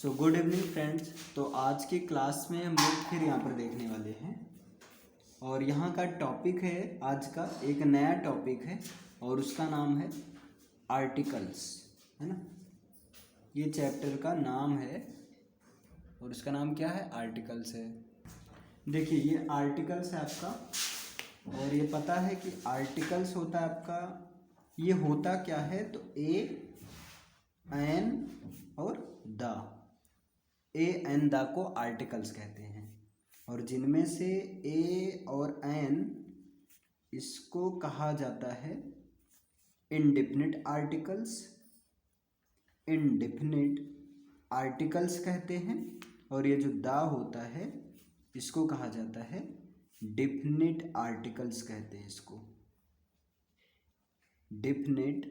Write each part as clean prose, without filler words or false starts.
So good evening friends. तो आज की क्लास में हम लोग फिर यहाँ पर देखने वाले हैं और यहाँ का टॉपिक है आज का एक नया टॉपिक है और उसका नाम है आर्टिकल्स, है ना। ये चैप्टर का नाम है और उसका नाम क्या है, आर्टिकल्स है। देखिए ये आर्टिकल्स है आपका और ये पता है कि आर्टिकल्स होता है आपका, ये होता क्या है तो ए एन और द, ए एन द को आर्टिकल्स कहते हैं और जिनमें से ए और एन इसको कहा जाता है इंडेफिनिट आर्टिकल्स, इंडेफिनिट आर्टिकल्स कहते हैं। और ये जो द होता है इसको कहा जाता है डेफिनिट आर्टिकल्स कहते हैं, इसको डेफिनिट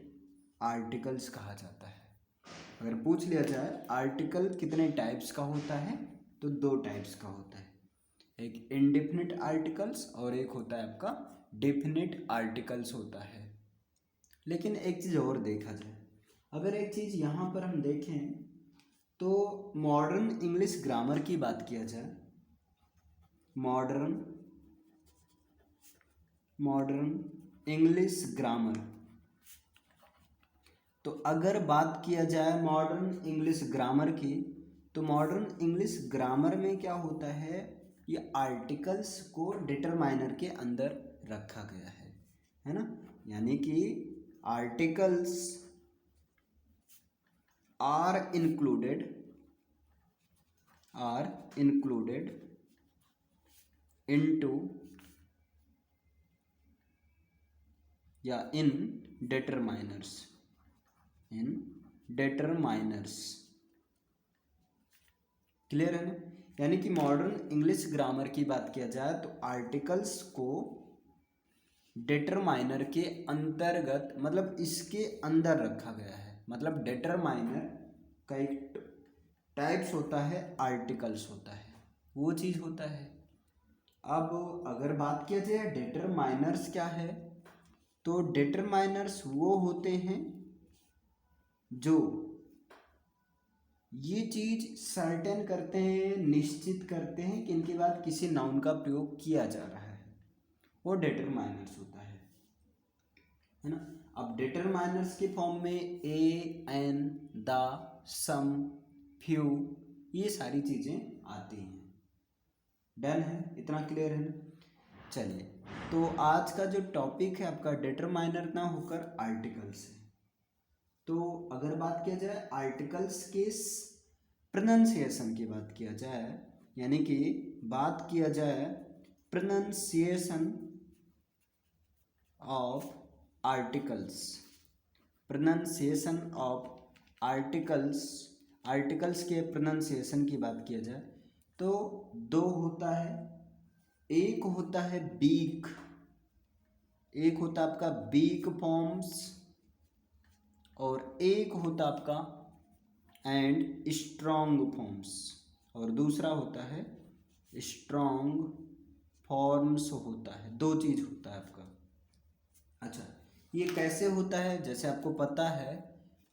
आर्टिकल्स कहा जाता है। अगर पूछ लिया जाए आर्टिकल कितने टाइप्स का होता है तो दो टाइप्स का होता है, एक इंडेफिनिट आर्टिकल्स और एक होता है आपका डेफिनिट आर्टिकल्स होता है। लेकिन एक चीज़ और देखा जाए, अगर एक चीज़ यहाँ पर हम देखें तो मॉडर्न इंग्लिश ग्रामर की बात किया जाए, मॉडर्न इंग्लिश ग्रामर, तो अगर बात किया जाए मॉडर्न इंग्लिश ग्रामर की तो मॉडर्न इंग्लिश ग्रामर में क्या होता है, ये आर्टिकल्स को डिटरमाइनर के अंदर रखा गया है ना। यानी कि आर्टिकल्स आर इंक्लूडेड इनटू या इन डिटरमाइनर्स, क्लियर है ना। यानी कि मॉडर्न इंग्लिश ग्रामर की बात किया जाए तो आर्टिकल्स को डिटरमाइनर के अंतर्गत, मतलब इसके अंदर रखा गया है। मतलब डिटरमाइनर का एक टाइप्स होता है, आर्टिकल्स होता है, वो चीज़ होता है। अब अगर बात किया जाए डिटरमाइनर्स क्या है, तो डिटरमाइनर्स वो होते हैं जो ये चीज सर्टेन करते हैं, निश्चित करते हैं कि इनके बाद किसी नाउन का प्रयोग किया जा रहा है, वो डिटरमाइनर्स होता है ना। अब डिटरमाइनर्स के फॉर्म में A N the some few ये सारी चीजें आती हैं। डन है, इतना क्लियर है ना। चलिए, तो आज का जो टॉपिक है आपका डिटरमाइनर ना होकर आर्टिकल्स है। तो अगर बात किया जाए आर्टिकल्स के प्रोनाउंसिएशन की बात किया जाए, यानी कि बात किया जाए प्रोनाउंसिएशन ऑफ आर्टिकल्स, आर्टिकल्स के प्रोनाउंसिएशन की बात किया जाए तो दो होता है, एक होता है बीक, एक होता है आपका बीक फॉर्म्स और एक होता आपका एंड स्ट्रॉन्ग फॉर्म्स और दूसरा होता है स्ट्रॉन्ग फॉर्म्स होता है। दो चीज होता है आपका। अच्छा, ये कैसे होता है, जैसे आपको पता है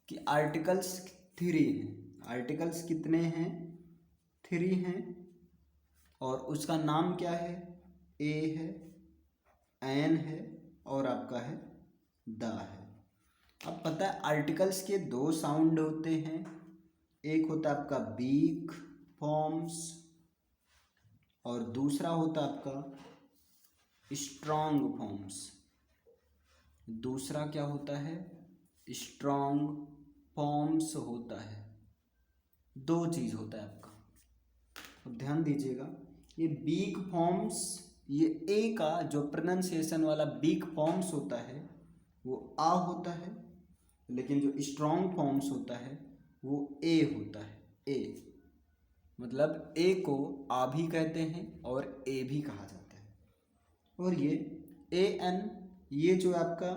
कि आर्टिकल्स 3 हैं, आर्टिकल्स कितने हैं, 3 हैं और उसका नाम क्या है, ए है, एन है और आपका है द है। अब पता है आर्टिकल्स के दो साउंड होते हैं, एक होता है आपका बीक फॉर्म्स और दूसरा होता है आपका स्ट्रॉन्ग फॉर्म्स। दूसरा क्या होता है, स्ट्रॉन्ग फॉर्म्स होता है। दो चीज होता है आपका। अब ध्यान दीजिएगा, ये बीक फॉर्म्स, ये ए का जो प्रोनाउंसिएशन वाला बीक फॉर्म्स होता है वो आ होता है, लेकिन जो स्ट्रॉन्ग फॉर्म्स होता है वो ए होता है। ए मतलब ए को आ भी कहते हैं और ए भी कहा जाता है। और ये ए एन, ये जो आपका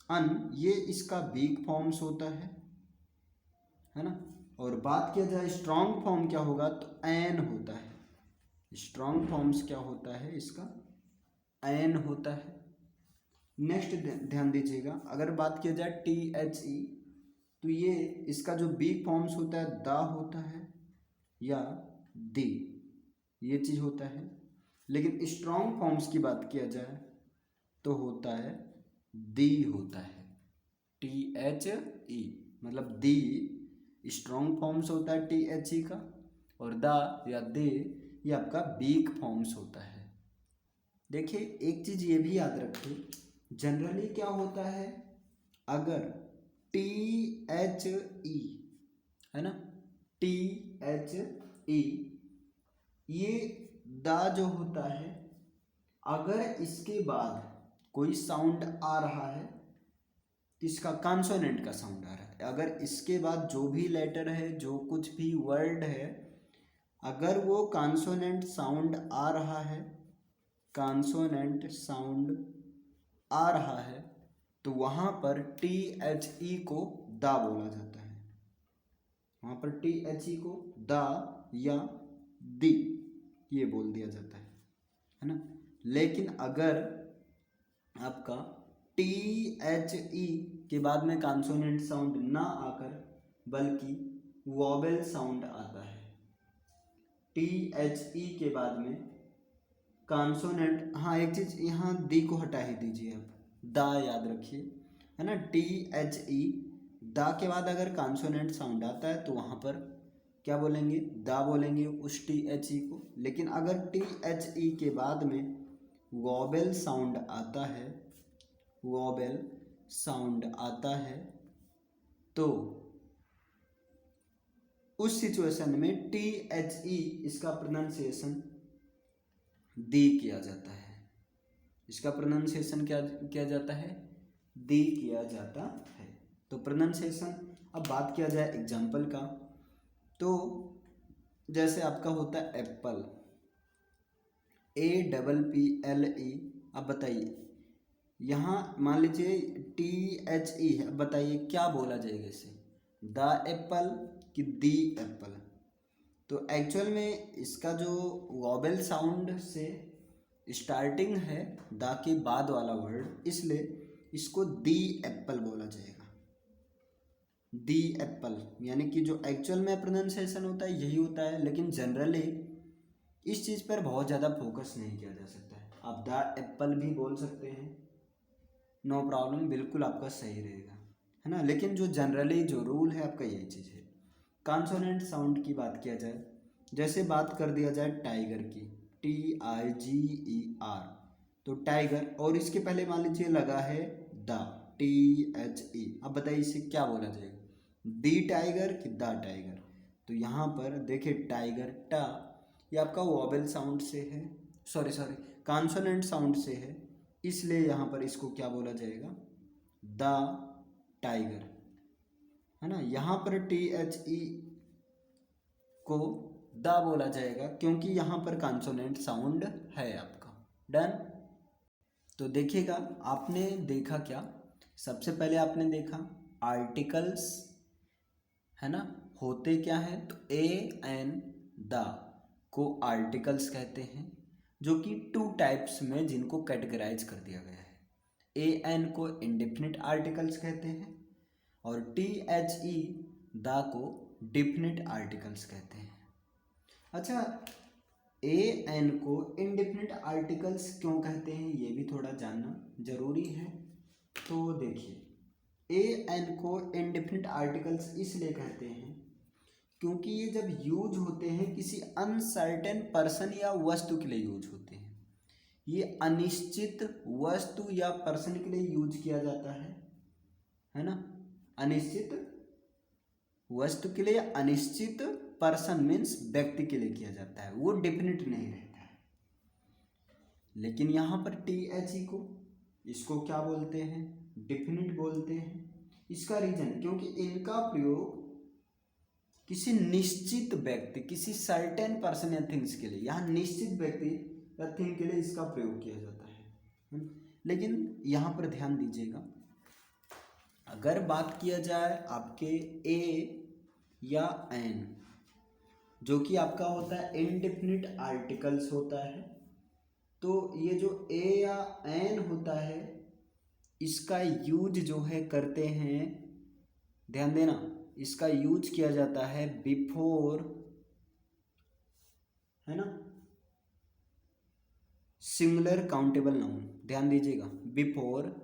अन ये इसका बीक फॉर्म्स होता है ना। और बात किया जाए स्ट्रॉन्ग फॉर्म क्या होगा तो एन होता है। स्ट्रॉन्ग फॉर्म्स क्या होता है इसका, एन होता है। नेक्स्ट ध्यान दीजिएगा, अगर बात किया जाए टी एच ई तो ये इसका जो वीक फॉर्म्स होता है दा होता है या दी, ये चीज़ होता है। लेकिन स्ट्रॉन्ग फॉर्म्स की बात किया जाए तो होता है दी होता है, THE, मतलब दी स्ट्रॉन्ग फॉर्म्स होता है THE का, और दा या दे ये आपका वीक फॉर्म्स होता है। देखिए एक चीज़ ये भी याद रखिए, जनरली क्या होता है, अगर THE है ना, THE ये दा जो होता है, अगर इसके बाद कोई साउंड आ रहा है, इसका कॉन्सोनेंट का साउंड आ रहा है, अगर इसके बाद जो भी लेटर है, जो कुछ भी वर्ड है, अगर वो कॉन्सोनेंट साउंड आ रहा है, कॉन्सोनेंट साउंड आ रहा है, तो वहाँ पर THE को दा बोला जाता है, वहाँ पर THE को दा या दी ये बोल दिया जाता है ना। लेकिन अगर आपका THE के बाद में कॉन्सोनेंट साउंड ना आकर बल्कि वॉवेल साउंड आता है, THE के बाद में कॉन्सोनेंट, हाँ एक चीज़ यहाँ दी को हटा ही दीजिए आप, दा याद रखिए है ना, THE दा के बाद अगर कॉन्सोनेंट साउंड आता है तो वहाँ पर क्या बोलेंगे, दा बोलेंगे उस THE को। लेकिन अगर THE के बाद में वॉवेल साउंड आता है, वॉवेल साउंड आता है, तो उस सिचुएशन में THE इसका प्रोनाउंसिएशन दी किया जाता है, इसका प्रोनाउंसिएशन क्या किया जाता है, दी किया जाता है। तो प्रोनाउंसिएशन, अब बात किया जाए एग्जाम्पल का, तो जैसे आपका होता है एप्पल, APPLE, अब बताइए यहाँ मान लीजिए THE है, अब बताइए क्या बोला जाएगा इसे, द एप्पल कि दी एप्पल। तो एक्चुअल में इसका जो वॉवेल साउंड से स्टार्टिंग है दा के बाद वाला वर्ड, इसलिए इसको दी एप्पल बोला जाएगा, दी एप्पल, यानी कि जो एक्चुअल में प्रोनाउंसिएशन होता है यही होता है। लेकिन जनरली इस चीज़ पर बहुत ज़्यादा फोकस नहीं किया जा सकता है, आप द एप्पल भी बोल सकते हैं, नो प्रॉब्लम, बिल्कुल आपका सही रहेगा है ना। लेकिन जो जनरली जो रूल है आपका यही चीज़ है। कॉन्सोनेंट साउंड की बात किया जाए, जैसे बात कर दिया जाए टाइगर की, TIGER, तो टाइगर, और इसके पहले मान लीजिए लगा है द, THE, अब बताइए इसे क्या बोला जाएगा, दी टाइगर कि द टाइगर। तो यहाँ पर देखिए टाइगर टा ये आपका वॉवेल साउंड से है, सॉरी कॉन्सोनेंट साउंड से है, इसलिए यहाँ पर इसको क्या बोला जाएगा, द टाइगर है ना। यहाँ पर THE को द बोला जाएगा क्योंकि यहाँ पर कॉन्सोनेंट साउंड है आपका। डन। तो देखिएगा आपने देखा क्या, सबसे पहले आपने देखा आर्टिकल्स है ना होते क्या है, तो AN द को आर्टिकल्स कहते हैं, जो कि 2 टाइप्स में जिनको कैटेगराइज कर दिया गया है। AN को इंडेफिनिट आर्टिकल्स कहते हैं और THE द को डिफिनिट आर्टिकल्स कहते हैं। अच्छा, AN को इंडेफिनिट आर्टिकल्स क्यों कहते हैं ये भी थोड़ा जानना जरूरी है। तो देखिए AN को इंडेफिनिट आर्टिकल्स इसलिए कहते हैं क्योंकि ये जब यूज होते हैं किसी अनसर्टेन पर्सन या वस्तु के लिए यूज होते हैं, ये अनिश्चित वस्तु या पर्सन के लिए यूज किया जाता है ना। अनिश्चित वस्तु के लिए, अनिश्चित पर्सन मीन्स व्यक्ति के लिए किया जाता है, वो डेफिनेट नहीं रहता है। लेकिन यहाँ पर THE को इसको क्या बोलते हैं, डेफिनेट बोलते हैं। इसका रीजन क्योंकि इनका प्रयोग किसी निश्चित व्यक्ति, किसी सर्टेन पर्सन या थिंग्स के लिए, यहाँ निश्चित व्यक्ति या थिंग के लिए इसका प्रयोग किया जाता है। लेकिन यहाँ पर ध्यान दीजिएगा, अगर बात किया जाए आपके A या N, जो कि आपका होता है इनडेफिनिट आर्टिकल्स होता है, तो ये जो A या N होता है इसका यूज जो है करते हैं ध्यान देना, इसका यूज किया जाता है बिफोर, है ना, सिंगुलर काउंटेबल नाउन। ध्यान दीजिएगा, before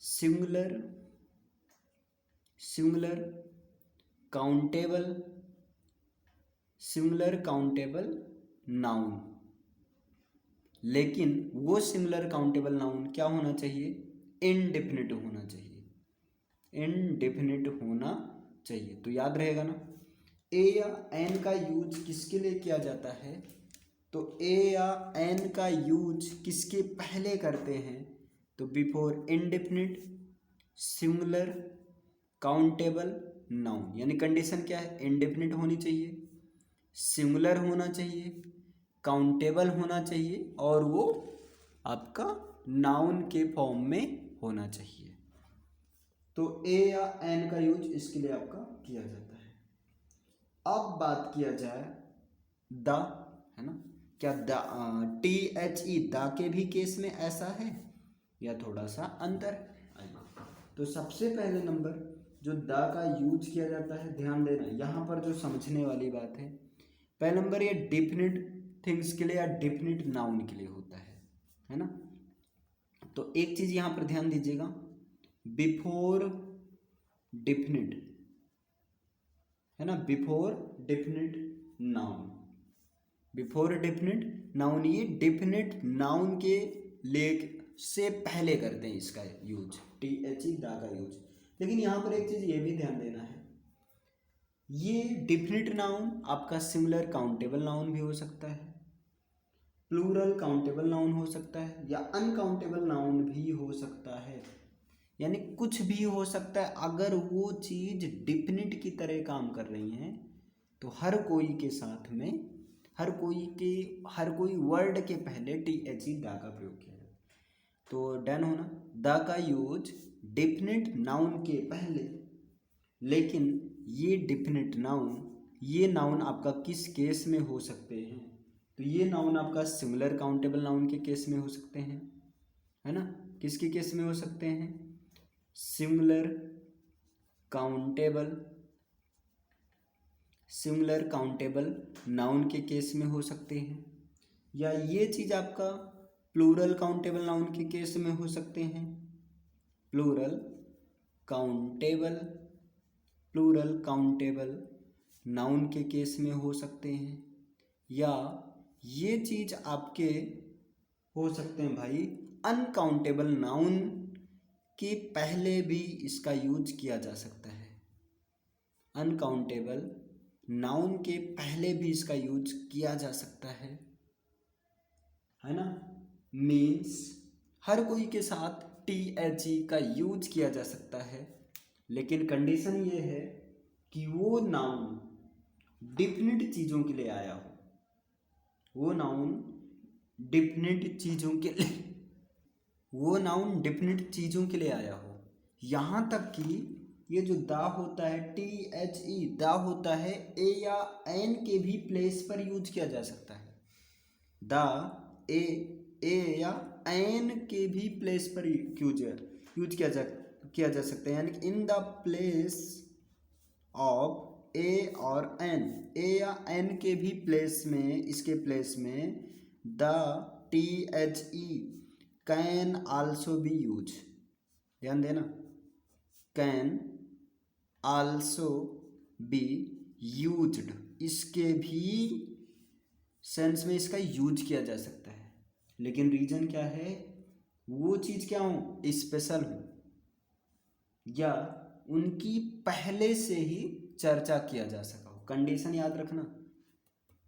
singular singular countable noun. लेकिन वो सिंगुलर काउंटेबल नाउन क्या होना चाहिए? इनडेफिनिट होना चाहिए, इनडेफिनिट होना चाहिए। तो याद रहेगा ना, ए या एन का यूज किसके लिए किया जाता है? तो ए या एन का यूज किसके पहले करते हैं? तो before indefinite singular countable noun. यानी कंडीशन क्या है? इनडेफिनिट होनी चाहिए, सिंगुलर होना चाहिए, काउंटेबल होना चाहिए, और वो आपका नाउन के फॉर्म में होना चाहिए। तो ए या एन का यूज इसके लिए आपका किया जाता है। अब बात किया जाए द, है ना, क्या द THE द के भी केस में ऐसा है या थोड़ा सा अंतर है? तो सबसे पहले नंबर जो द का यूज किया जाता है, ध्यान देना यहाँ पर जो समझने वाली बात है, पहले नंबर ये डेफिनिट थिंग्स के लिए या डेफिनिट नाउन के लिए होता है ना। तो एक चीज यहाँ पर ध्यान दीजिएगा, बिफोर डेफिनिट, है ना, before definite noun, before definite noun, ये डेफिनिट नाउन के लिए से पहले करते हैं इसका यूज, THE दा का यूज। लेकिन यहाँ पर एक चीज ये भी ध्यान देना है, ये डेफिनिट नाउन आपका सिंगुलर काउंटेबल नाउन भी हो सकता है, प्लूरल काउंटेबल नाउन हो सकता है, या अनकाउंटेबल नाउन भी हो सकता है। यानी कुछ भी हो सकता है। अगर वो चीज डेफिनिट की तरह काम कर रही है तो हर कोई के साथ में, हर कोई वर्ड के पहले THE दा का प्रयोग किया जाता है। तो डन होना, द का यूज डेफिनिट नाउन के पहले। लेकिन ये डेफिनिट नाउन, ये नाउन आपका किस केस में हो सकते हैं? तो ये नाउन आपका सिंगुलर काउंटेबल नाउन के केस में हो सकते हैं, है ना। किसके केस में हो सकते हैं? सिंगुलर काउंटेबल नाउन के केस में हो सकते हैं, या ये चीज आपका प्लूरल काउंटेबल नाउन के केस में हो सकते हैं, प्लूरल काउंटेबल नाउन के केस में हो सकते हैं, या ये चीज आपके हो सकते हैं भाई अनकाउंटेबल नाउन के पहले भी इसका यूज किया जा सकता है, अनकाउंटेबल नाउन के पहले भी इसका यूज किया जा सकता है ना। मीन्स हर कोई के साथ THE का यूज किया जा सकता है, लेकिन कंडीशन ये है कि वो नाउन डिफिनिट चीज़ों के लिए आया हो, वो नाउन डिफिनिट चीज़ों के लिए आया हो। यहाँ तक कि ये जो दा होता है, THE दा होता है, ए या एन के भी प्लेस पर यूज किया जा सकता है। दा ए या एन के भी प्लेस पर यूज किया जा सकता है। यानी इन द प्लेस ऑफ ए और एन, ए या एन के भी प्लेस में, इसके प्लेस में the THE can also be use. ध्यान देना, कैन आल्सो बी यूज्ड, इसके भी सेंस में इसका यूज किया जा सकता है। लेकिन रीजन क्या है? वो चीज क्या हो? स्पेशल हो, या उनकी पहले से ही चर्चा किया जा सका हो। कंडीशन याद रखना,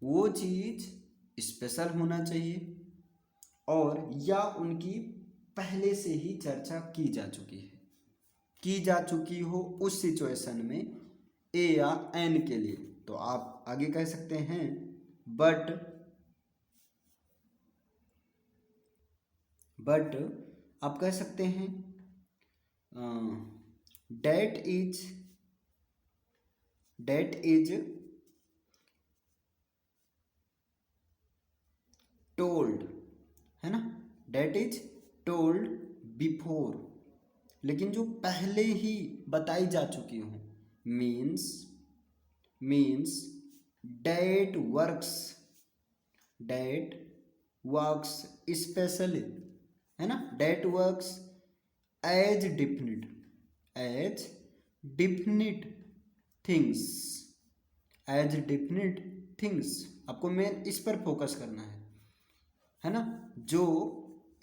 वो चीज स्पेशल होना चाहिए, और या उनकी पहले से ही चर्चा की जा चुकी हो उस सिचुएशन में ए या एन के लिए। तो आप आगे कह सकते हैं बट आप कह सकते हैं डेट इज टोल्ड, है ना, डेट इज टोल्ड बिफोर। लेकिन जो पहले ही बताई जा चुकी हो, मीन्स डेट वर्क्स स्पेशली, है ना, that works as definite things. आपको मेन इस पर फोकस करना है ना, जो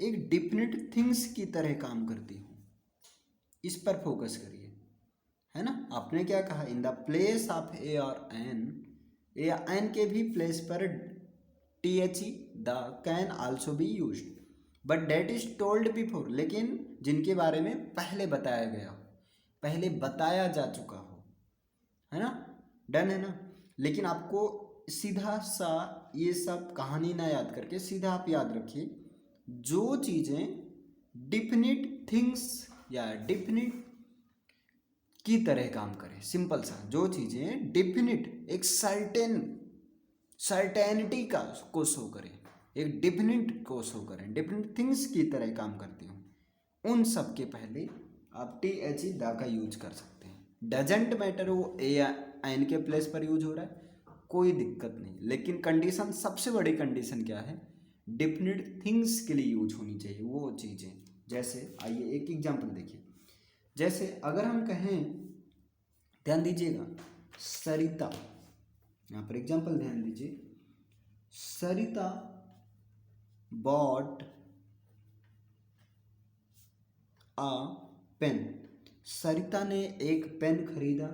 एक डिफिनिट थिंग्स की तरह काम करती हो, इस पर फोकस करिए, है ना। आपने क्या कहा, in the place of a और एन, ए एन के भी प्लेस पर T H E the can also be use, but that is told before, लेकिन जिनके बारे में पहले बताया गया हो, पहले बताया जा चुका हो, है ना, डन है ना। लेकिन आपको सीधा सा ये सब कहानी ना याद करके सीधा आप याद रखिए, जो चीज़ें डिफिनिट थिंग्स या डिफिनिट की तरह काम करें, सिंपल सा, जो चीज़ें डिफिनिट एक सर्टेनिटी को शो करें, एक डिफिनिट को शो करें, डिफिनिट थिंग्स की तरह काम करती हूँ, उन सब के पहले आप टी एच ई दा का यूज कर सकते हैं। डजेंट मैटर वो ए या एन के प्लेस पर यूज हो रहा है, कोई दिक्कत नहीं, लेकिन कंडीशन, सबसे बड़ी कंडीशन क्या है, डिफिनिट थिंग्स के लिए यूज होनी चाहिए वो चीज़ें। जैसे आइए एक एग्जांपल देखिए, जैसे अगर हम कहें, ध्यान दीजिएगा, सरिता, यहाँ पर एग्जांपल ध्यान दीजिए, सरिता बॉट आ पेन, सरिता ने एक पेन खरीदा।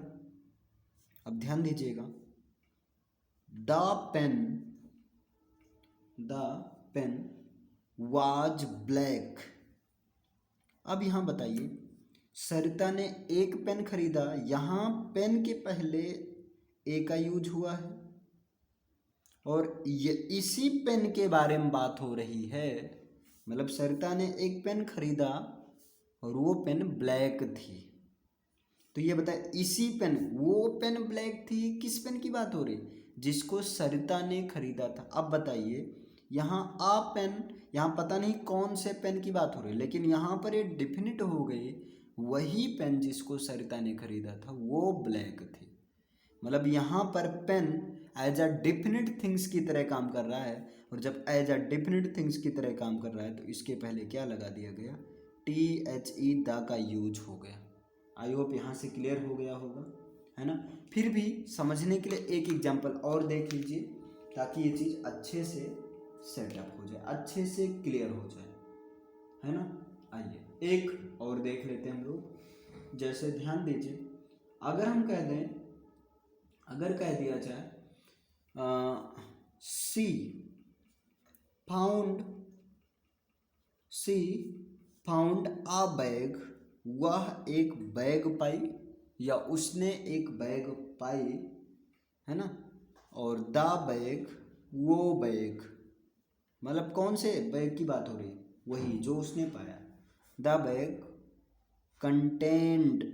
अब ध्यान दीजिएगा, द पेन वाज ब्लैक। अब यहां बताइए, सरिता ने एक पेन खरीदा, यहां पेन के पहले ए का यूज हुआ है, और ये इसी पेन के बारे में बात हो रही है, मतलब सरिता ने एक पेन खरीदा और वो पेन ब्लैक थी। तो ये बताए, इसी पेन, वो पेन ब्लैक थी, किस पेन की बात हो रही, जिसको सरिता ने खरीदा था। अब बताइए, यहाँ आ पेन, यहाँ पता नहीं कौन से पेन की बात हो रही, लेकिन यहाँ पर ये डिफिनिट हो गई, वही पेन जिसको सरिता ने खरीदा था वो ब्लैक थी। मतलब यहाँ पर pen as a definite things की तरह काम कर रहा है, और जब एज अ डिफिनिट थिंग्स की तरह काम कर रहा है तो इसके पहले क्या लगा दिया गया, टी एच ई दा का यूज हो गया। आई होप यहाँ से क्लियर हो गया होगा, है ना। फिर भी समझने के लिए एक एग्जांपल और देख लीजिए, ताकि ये चीज़ अच्छे से सेटअप हो जाए, अच्छे से क्लियर हो जाए, है ना। आइए एक और देख लेते हैं हम लोग। जैसे ध्यान दीजिए, अगर हम कह दें, अगर कह दिया जाए सी फाउंड आ बैग, वह एक बैग पाई, या उसने एक बैग पाई, है ना, और द बैग, वो बैग, मतलब कौन से बैग की बात हो रही है, वही जो उसने पाया। The bag contained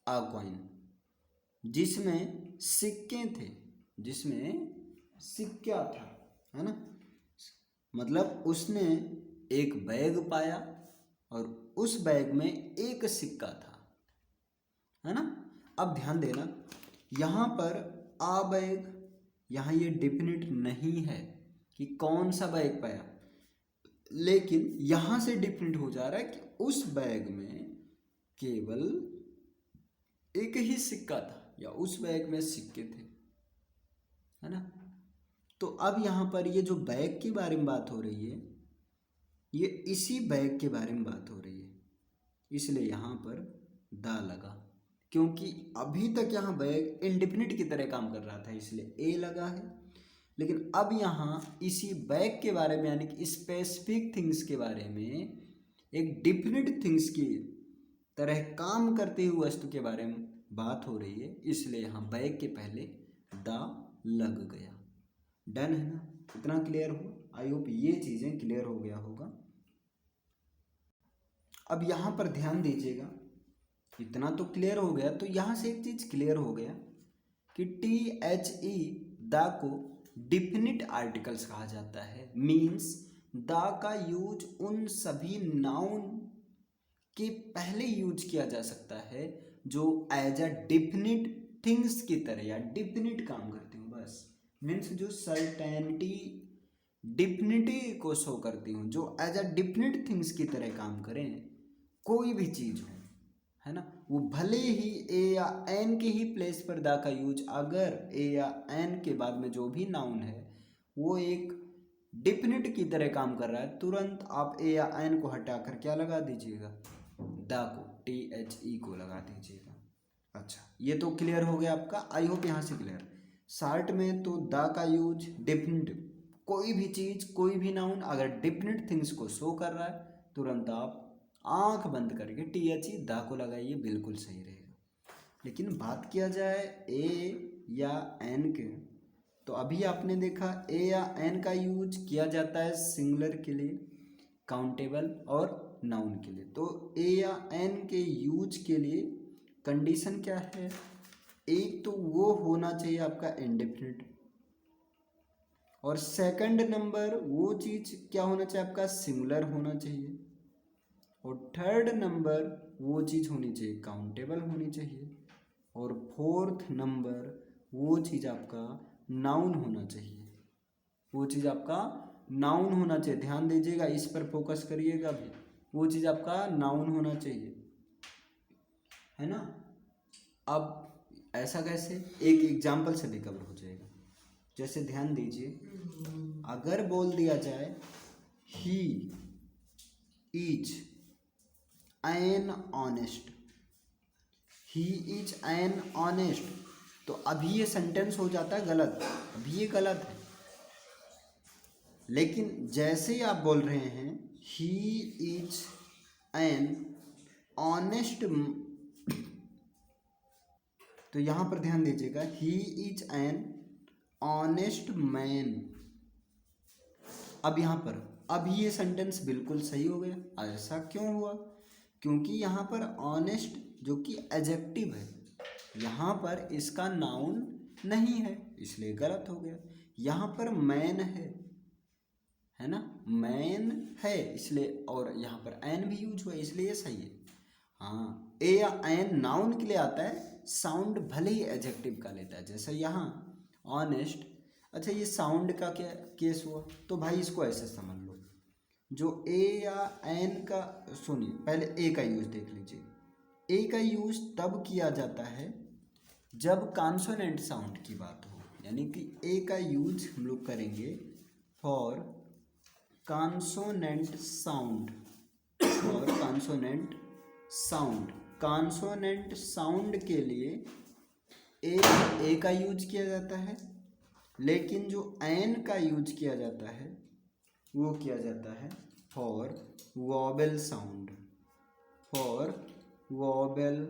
a coin, जिसमें सिक्के थे, जिसमें सिक्का था, है ना, मतलब उसने एक बैग पाया और उस बैग में एक सिक्का था, है ना। अब ध्यान देना, यहाँ पर आ बैग, यहाँ ये डिफिनिट नहीं है कि कौन सा बैग पाया, लेकिन यहाँ से डिफिनिट हो जा रहा है कि उस बैग में केवल एक ही सिक्का था, या उस बैग में सिक्के थे, है ना। तो अब यहाँ पर ये जो बैग के बारे में बात हो रही है, ये इसी बैग के बारे में बात हो रही है, इसलिए यहाँ पर दा लगा, क्योंकि अभी तक यहाँ बैग इंडिफिनिट की तरह काम कर रहा था, इसलिए ए लगा है। लेकिन अब यहाँ इसी बैग के बारे में, यानी कि स्पेसिफिक थिंग्स के बारे में, एक डिफिनिट थिंग्स की तरह काम करते हुए वस्तु के बारे में बात हो रही है, इसलिए यहाँ बैग के पहले दा लग गया। डन है ना, इतना क्लियर हो। आई होप ये चीज़ें क्लियर हो गया होगा। अब यहाँ पर ध्यान दीजिएगा, इतना तो क्लियर हो गया, तो यहाँ से एक चीज़ क्लियर हो गया कि टी एच ई द को डिफिनिट आर्टिकल्स कहा जाता है। मीन्स द का यूज उन सभी नाउन के पहले यूज किया जा सकता है, जो एज अ डिफिनिट थिंग्स की तरह या डिफिनिट काम करती हूँ, बस मीन्स जो सर्टेनिटी डिफिनिटी को शो करती हूँ, जो एज अ डिफिनिट थिंग्स की तरह काम करें, कोई भी चीज़ हो, है ना, वो भले ही ए या एन के ही प्लेस पर दा का यूज, अगर ए या एन के बाद में जो भी नाउन है वो एक डिफिनिट की तरह काम कर रहा है, तुरंत आप ए या एन को हटाकर क्या लगा दीजिएगा, दा को, THE को लगा दीजिएगा। अच्छा, ये तो क्लियर हो गया आपका, आई होप यहाँ से क्लियर। शार्ट में तो दा का यूज डिफिनिट, कोई भी चीज़ कोई भी नाउन अगर डिफिनिट थिंग्स को शो कर रहा है, तुरंत आप आंख बंद करके THE दा को लगाइए, बिल्कुल सही रहेगा। लेकिन बात किया जाए ए या एन के, तो अभी आपने देखा ए या एन का यूज किया जाता है सिंगुलर के लिए, काउंटेबल और नाउन के लिए। तो ए या एन के यूज के लिए कंडीशन क्या है, एक तो वो होना चाहिए आपका इंडेफिनिट, और सेकंड नंबर वो चीज़ क्या होना चाहिए आपका, सिंगुलर होना चाहिए, और थर्ड नंबर वो चीज़ होनी चाहिए काउंटेबल होनी चाहिए, और फोर्थ नंबर वो चीज़ आपका नाउन होना चाहिए, वो चीज़ आपका नाउन होना चाहिए। ध्यान दीजिएगा, इस पर फोकस करिएगा भी, वो चीज़ आपका नाउन होना चाहिए, है ना। अब ऐसा कैसे, एक एग्जाम्पल से भी कवर हो जाएगा। जैसे ध्यान दीजिए, अगर बोल दिया जाए he is an honest, he is an honest, तो अभी ये सेंटेंस हो जाता है गलत, अभी ये गलत है। लेकिन जैसे ही आप बोल रहे हैं ही इज एन ऑनेस्ट, तो यहां पर ध्यान दीजिएगा, he is an honest man. अब यहां पर अभी ये सेंटेंस बिल्कुल सही हो गया। ऐसा क्यों हुआ, क्योंकि यहाँ पर ऑनेस्ट जो कि एडजेक्टिव है, यहाँ पर इसका नाउन नहीं है, इसलिए गलत हो गया। यहाँ पर मैन है ना, मैन है इसलिए, और यहाँ पर एन भी यूज हुआ इसलिए सही है। हाँ, ए या एन नाउन के लिए आता है, साउंड भले ही एडजेक्टिव का लेता है, जैसे यहाँ ऑनेस्ट। अच्छा, ये साउंड का क्या केस हुआ, तो भाई इसको ऐसे समझ लो, जो ए या एन का, सुनिए पहले ए का यूज देख लीजिए। ए का यूज तब किया जाता है जब कॉन्सोनेंट साउंड की बात हो, यानी कि ए का यूज हम लोग करेंगे for consonant sound, for consonant sound. Consonant sound के लिए ए का यूज किया जाता है, लेकिन जो एन का यूज किया जाता है वो किया जाता है for vowel sound, for vowel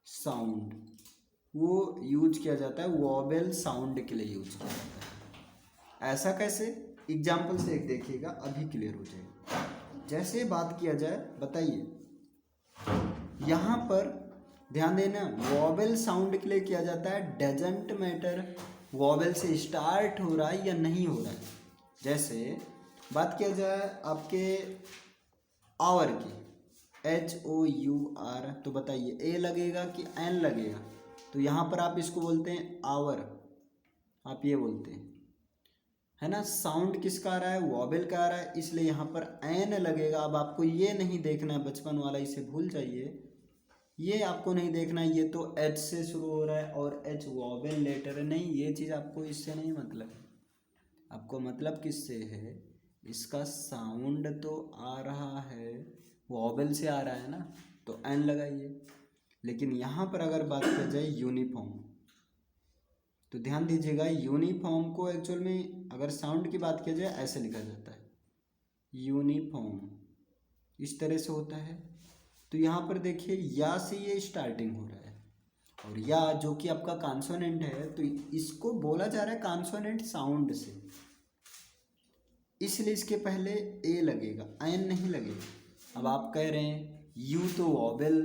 sound, वो यूज किया जाता है वॉवेल साउंड के लिए यूज किया जाता है। ऐसा कैसे, एग्जाम्पल से एक देखिएगा, अभी क्लियर हो जाएगा। जैसे बात किया जाए, बताइए यहाँ पर ध्यान देना, वॉवेल साउंड के लिए किया जाता है, डजंट मैटर वॉवेल से स्टार्ट हो रहा है या नहीं हो रहा है। जैसे बात किया जाए आपके आवर की, HOUR, तो बताइए ए लगेगा कि एन लगेगा, तो यहाँ पर आप इसको बोलते हैं आवर, आप ये बोलते हैं, है ना। साउंड किसका आ रहा है, वॉवेल का आ रहा है, इसलिए यहाँ पर एन लगेगा। अब आपको ये नहीं देखना है, बचपन वाला इसे भूल जाइए, ये आपको नहीं देखना है, ये तो एच से शुरू हो रहा है और एच वॉवेल लेटर है, नहीं, ये चीज़ आपको इससे नहीं मतलब है। आपको मतलब किससे है, इसका साउंड तो आ रहा है वॉवेल से आ रहा है ना, तो एन लगाइए। लेकिन यहाँ पर अगर बात की जाए यूनिफॉर्म, तो ध्यान दीजिएगा, यूनिफॉर्म को एक्चुअल में अगर साउंड की बात की जाए ऐसे लिखा जाता है, यूनिफॉर्म इस तरह से होता है। तो यहाँ पर देखिए या से ये स्टार्टिंग हो रहा है, और या जो कि आपका कॉन्सोनेंट है, तो इसको बोला जा रहा है कॉन्सोनेंट साउंड से, इसलिए इसके पहले ए लगेगा, एन नहीं लगेगा। अब आप कह रहे हैं यू तो वॉवेल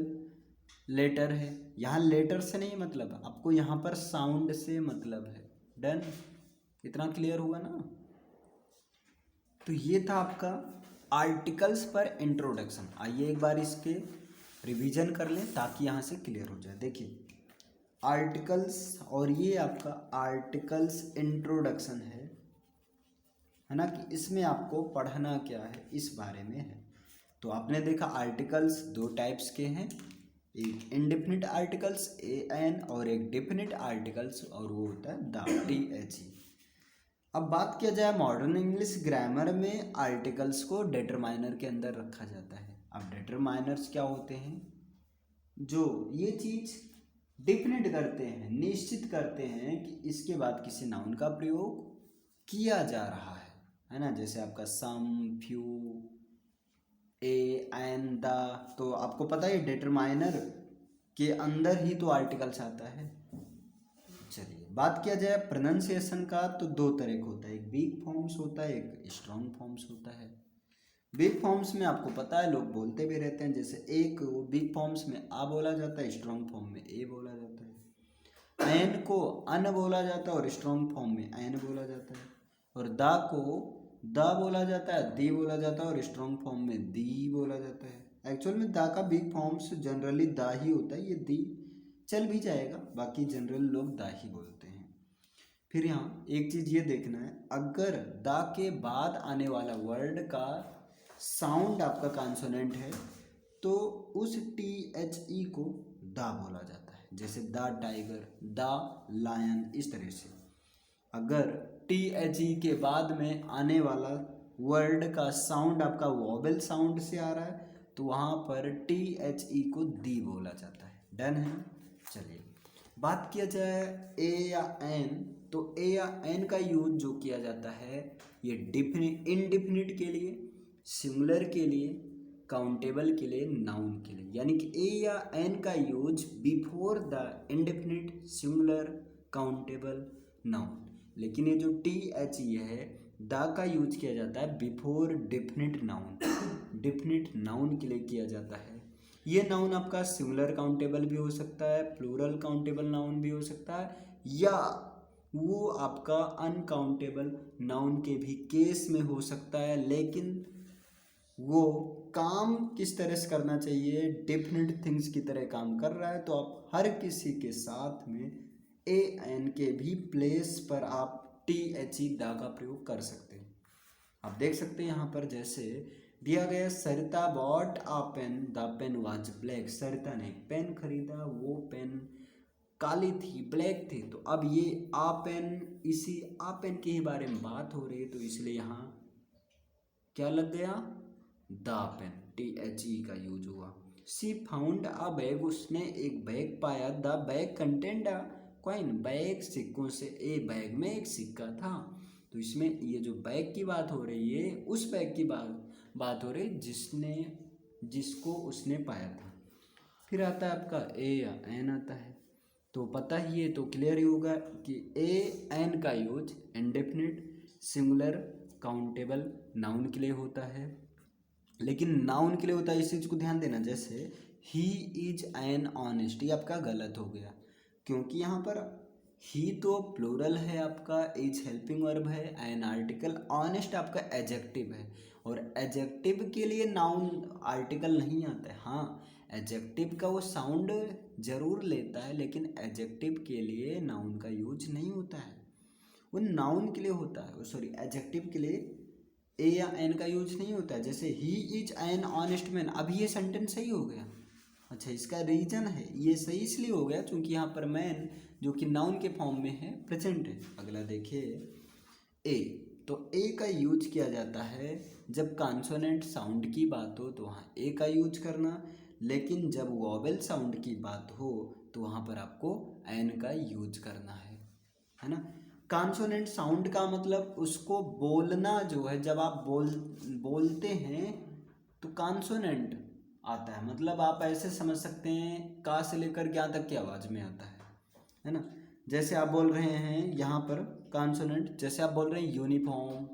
लेटर है, यहाँ लेटर से नहीं मतलब, आपको यहाँ पर साउंड से मतलब है। डन, इतना क्लियर हुआ ना। तो ये था आपका आर्टिकल्स पर इंट्रोडक्शन। आइए एक बार इसके रिवीजन कर लें ताकि यहाँ से क्लियर हो जाए। देखिए आर्टिकल्स, और ये आपका आर्टिकल्स इंट्रोडक्शन है ना, कि इसमें आपको पढ़ना क्या है इस बारे में है। तो आपने देखा आर्टिकल्स दो टाइप्स के हैं, एक इनडिफिनिट आर्टिकल्स ए एन और एक डिफिनिट आर्टिकल्स और वो होता है द टी एच ई। अब बात किया जाए मॉडर्न इंग्लिश ग्रामर में आर्टिकल्स को डिटरमाइनर के अंदर रखा जाता है। अब डिटरमाइनर्स क्या होते हैं, जो ये चीज़ डिफिनिट करते हैं, निश्चित करते हैं कि इसके बाद किसी नाउन का प्रयोग किया जा रहा है ना। जैसे आपका सम, फ्यू, ए, एन, द, तो आपको पता है डिटरमाइनर के अंदर ही तो आर्टिकल्स आता है। चलिए बात किया जाए प्रोनाउंसिएशन का, तो दो तरह का होता है, एक वीक फॉर्म्स होता है, एक स्ट्रॉन्ग फॉर्म्स होता है। वीक फॉर्म्स में आपको पता है लोग बोलते भी रहते हैं, जैसे एक वीक फॉर्म्स में आ बोला जाता है, स्ट्रॉन्ग फॉर्म में ए बोला जाता है। एन को अन बोला जाता है और स्ट्रॉन्ग फॉर्म में एन बोला जाता है। और दा को दा बोला जाता है, दी बोला जाता है और स्ट्रॉन्ग फॉर्म में दी बोला जाता है। एक्चुअल में दा का वीक फॉर्म्स जनरली दा ही होता है, ये दी चल भी जाएगा, बाकी जनरल लोग दा ही बोलते हैं। फिर यहाँ एक चीज़ ये देखना है, अगर दा के बाद आने वाला वर्ड का साउंड आपका कॉन्सोनेंट है तो उस टी एच ई को दा बोला जाता है, जैसे द टाइगर, द लायन, इस तरह से। अगर टी एच ई के बाद में आने वाला वर्ड का साउंड आपका वॉवेल साउंड से आ रहा है तो वहाँ पर टी एच ई को दी बोला जाता है। डन है ना। चलिए बात किया जाए ए या एन, तो ए या एन का यूज जो किया जाता है ये डिफिनिट, इनडिफिनिट के लिए, सिंगुलर के लिए, काउंटेबल के लिए, नाउन के लिए। यानी कि ए या एन का use before the indefinite, singular, countable, noun. लेकिन ये जो टी एच ई है, द का यूज किया जाता है before definite noun. Definite noun के लिए किया जाता है। ये नाउन आपका सिंगुलर काउंटेबल भी हो सकता है, प्लूरल काउंटेबल नाउन भी हो सकता है, या वो आपका अनकाउंटेबल नाउन के भी केस में हो सकता है। लेकिन वो काम किस तरह से करना चाहिए, डेफिनेट थिंग्स की तरह काम कर रहा है, तो आप हर किसी के साथ में ए एन के भी प्लेस पर आप टी एच ई दा का प्रयोग कर सकते हैं। आप देख सकते हैं यहाँ पर जैसे दिया गया, Sarita bought a pen, the pen was black. Sarita ने एक पेन खरीदा, वो पेन काली थी, ब्लैक थी। तो अब ये आ पेन, इसी आ पेन के ही बारे में बात हो रही है, तो इसलिए यहाँ क्या लग गया, the pen, T H E का यूज हुआ। सी फाउंड अ बैग, उसने एक बैग पाया, the bag content a coin, bag सिक्कों से, ए बैग में एक सिक्का था। तो इसमें ये जो बैग की बात हो रही है, उस बैग की बात हो रही है जिसको उसने पाया था। फिर आता है आपका ए या एन आता है, तो पता ही है, तो क्लियर ही होगा कि ए एन का use indefinite, singular, countable, noun के लिए होता है। लेकिन नाउन के लिए होता है, इस चीज़ को ध्यान देना। जैसे ही इज एन ऑनेस्ट, ये आपका गलत हो गया, क्योंकि यहाँ पर ही तो प्लूरल है आपका, इज हेल्पिंग वर्ब है, एन आर्टिकल, ऑनेस्ट आपका एडजेक्टिव है। और एडजेक्टिव के लिए नाउन आर्टिकल नहीं आता है। हाँ, एडजेक्टिव का वो साउंड जरूर लेता है, लेकिन एडजेक्टिव के लिए नाउन का यूज नहीं होता है, वो नाउन के लिए होता है, सॉरी एडजेक्टिव के लिए ए या एन का यूज नहीं होता है। जैसे he is an honest man, अब ये सेंटेंस सही हो गया। अच्छा, इसका रीजन है, ये सही इसलिए हो गया क्योंकि यहाँ पर मैन जो कि नाउन के फॉर्म में है, प्रेजेंट है। अगला देखिए ए, तो ए का यूज किया जाता है जब कॉन्सोनेंट साउंड की बात हो तो वहाँ ए का यूज करना, लेकिन जब वॉवेल साउंड की बात हो तो वहाँ पर आपको एन का यूज करना है ना। कॉन्सोनेंट साउंड का मतलब उसको बोलना जो है, जब आप बोलते हैं तो कॉन्सोनेंट आता है, मतलब आप ऐसे समझ सकते हैं का से लेकर क्या तक की आवाज़ में आता है ना। जैसे आप बोल रहे हैं यहाँ पर कॉन्सोनेंट, जैसे आप बोल रहे हैं यूनिफॉर्म,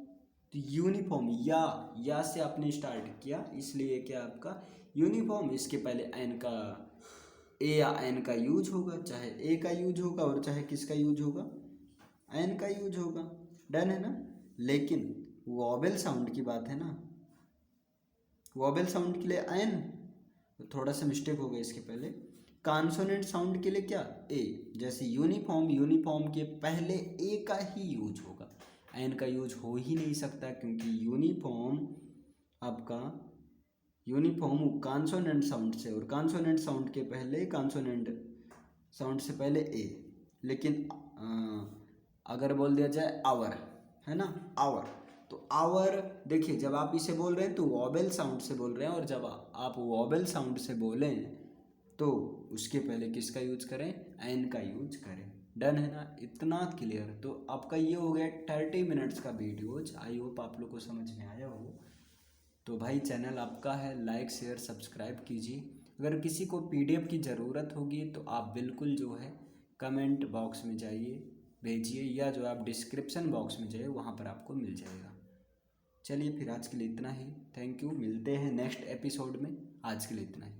तो यूनिफॉर्म या से आपने स्टार्ट किया, इसलिए क्या आपका यूनिफॉर्म, इसके पहले एन का, ए या एन का यूज होगा, चाहे ए का यूज होगा और चाहे किसका यूज होगा, एन का यूज होगा। डन है ना। लेकिन वॉवेल साउंड की बात है ना, वॉवेल साउंड के लिए एन, तो थोड़ा सा मिस्टेक हो गया इसके पहले। कॉन्सोनेंट साउंड के लिए क्या, ए। जैसे यूनिफॉर्म, यूनिफॉर्म के पहले ए का ही यूज होगा, एन का यूज हो ही नहीं सकता, क्योंकि यूनिफॉर्म आपका यूनिफॉर्म कॉन्सोनेंट साउंड से, और कॉन्सोनेंट साउंड के पहले कॉन्सोनेंट साउंड से पहले ए। लेकिन अगर बोल दिया जाए आवर, है ना, आवर, तो आवर देखिए जब आप इसे बोल रहे हैं तो वॉबल साउंड से बोल रहे हैं, और जब आप वॉबल साउंड से बोलें तो उसके पहले किसका यूज करें, एन का यूज करें। डन है ना, इतना क्लियर। तो आपका ये हो गया 30 मिनट्स का वीडियोज। आई होप आप लोग को समझ में आया हो। तो भाई चैनल आपका है, लाइक शेयर सब्सक्राइब कीजिए। अगर किसी को पीडीएफ की ज़रूरत होगी तो आप बिल्कुल जो है कमेंट बॉक्स में जाइए, भेजिए, या जो आप डिस्क्रिप्शन बॉक्स में जाइए वहाँ पर आपको मिल जाएगा। चलिए फिर आज के लिए इतना ही। थैंक यू, मिलते हैं नेक्स्ट एपिसोड में। आज के लिए इतना ही।